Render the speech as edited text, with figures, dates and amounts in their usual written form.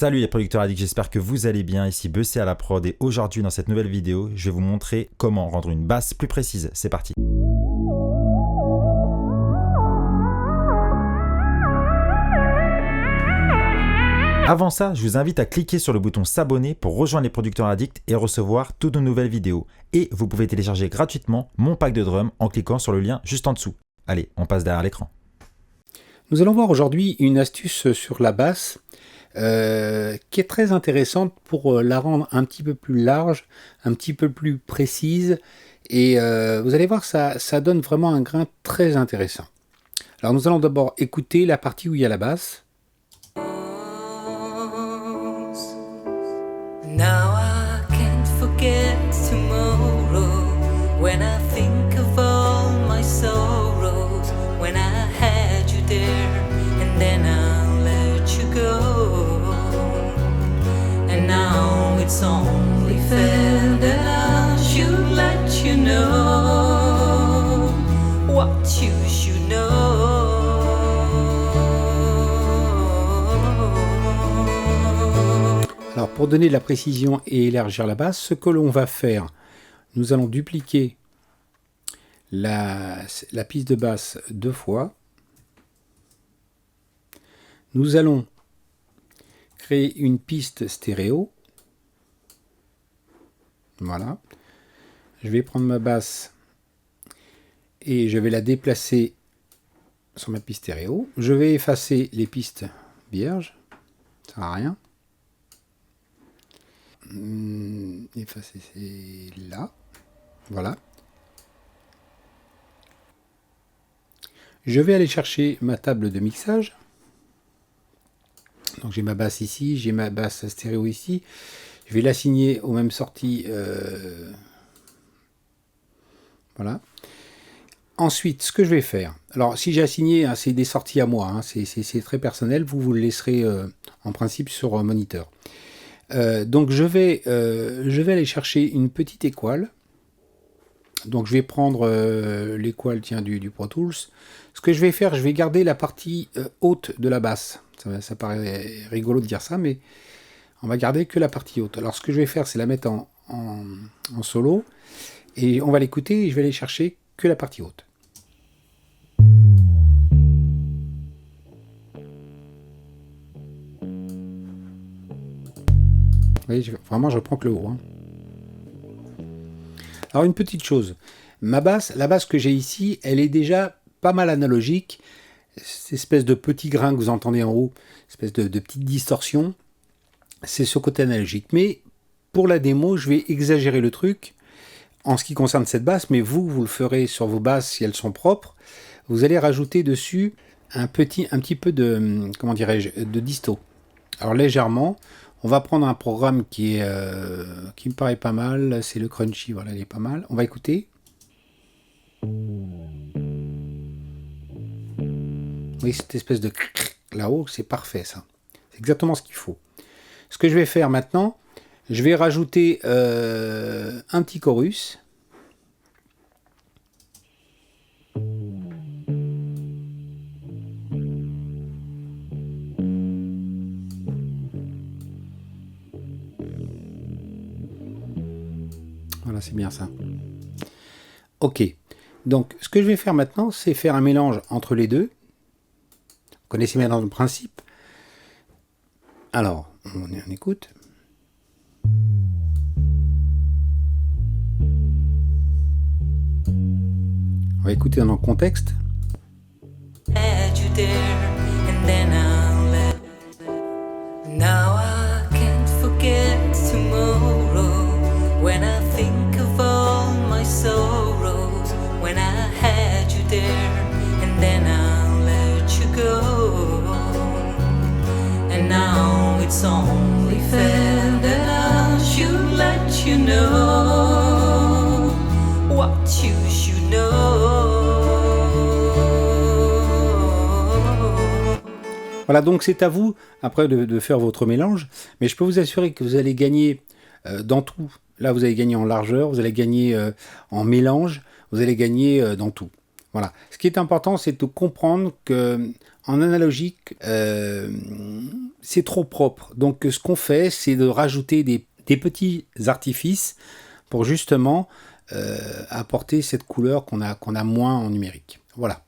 Salut les producteurs addicts, j'espère que vous allez bien, ici Bessé à la prod et aujourd'hui dans cette nouvelle vidéo, je vais vous montrer comment rendre une basse plus précise. C'est parti. Avant ça, je vous invite à cliquer sur le bouton s'abonner pour rejoindre les producteurs addicts et recevoir toutes nos nouvelles vidéos. Et vous pouvez télécharger gratuitement mon pack de drums en cliquant sur le lien juste en dessous. Allez, on passe derrière l'écran. Nous allons voir aujourd'hui une astuce sur la basse qui est très intéressante pour la rendre un petit peu plus large, un petit peu plus précise et vous allez voir ça donne vraiment un grain très intéressant. Alors nous allons d'abord écouter la partie où il y a la basse. Now I can't forget tomorrow when I think of all my sorrows when I had you there and then I'll let you go and now it's only fair that I should let you know what you should know. Alors pour donner de la précision et élargir la basse, ce que l'on va faire, nous allons dupliquer la piste de basse deux fois. Nous allons créer une piste stéréo. Voilà. Je vais prendre ma basse et je vais la déplacer sur ma piste stéréo. Je vais effacer les pistes vierges. Ça sert à rien. Effacer, c'est là. Voilà. Je vais aller chercher ma table de mixage. Donc j'ai ma basse ici, j'ai ma basse stéréo ici. Je vais l'assigner aux mêmes sorties. Voilà. Ensuite, ce que je vais faire. Alors si j'ai assigné, hein, c'est des sorties à moi. Hein, c'est très personnel. Vous le laisserez en principe sur moniteur. Donc je vais aller chercher une petite équale. Donc je vais prendre l'équale du Pro Tools. Ce que je vais faire, je vais garder la partie haute de la basse. Ça paraît rigolo de dire ça, mais on va garder que la partie haute. Alors ce que je vais faire, c'est la mettre en solo. Et on va l'écouter et je vais aller chercher que la partie haute. Vous voyez, vraiment, je prends que le haut. Hein. Alors, une petite chose. La basse que j'ai ici, elle est déjà pas mal analogique. Cette espèce de petit grain que vous entendez en haut, espèce de petite distorsion, c'est ce côté analogique. Mais pour la démo, je vais exagérer le truc en ce qui concerne cette basse, mais vous le ferez sur vos basses si elles sont propres. Vous allez rajouter dessus un petit peu de, comment dirais-je, de disto. Alors légèrement. On va prendre un programme qui me paraît pas mal, c'est le Crunchy, voilà, il est pas mal. On va écouter. Oui, cette espèce de là-haut, c'est parfait ça. C'est exactement ce qu'il faut. Ce que je vais faire maintenant, je vais rajouter un petit chorus. Voilà, c'est bien ça. Ok. Donc, ce que je vais faire maintenant, c'est faire un mélange entre les deux. Vous connaissez maintenant le principe. Alors, on écoute. On va écouter dans le contexte. When I think of all my sorrows, when I had you there, and then I'll let you go. And now it's only fair that I should let you know what you should know. Voilà, donc c'est à vous, après, de faire votre mélange. Mais je peux vous assurer que vous allez gagner dans tout. Là, vous allez gagner en largeur, vous allez gagner en mélange, vous allez gagner dans tout. Voilà. Ce qui est important, c'est de comprendre que en analogique, c'est trop propre. Donc, ce qu'on fait, c'est de rajouter des petits artifices pour justement apporter cette couleur qu'on a moins en numérique. Voilà.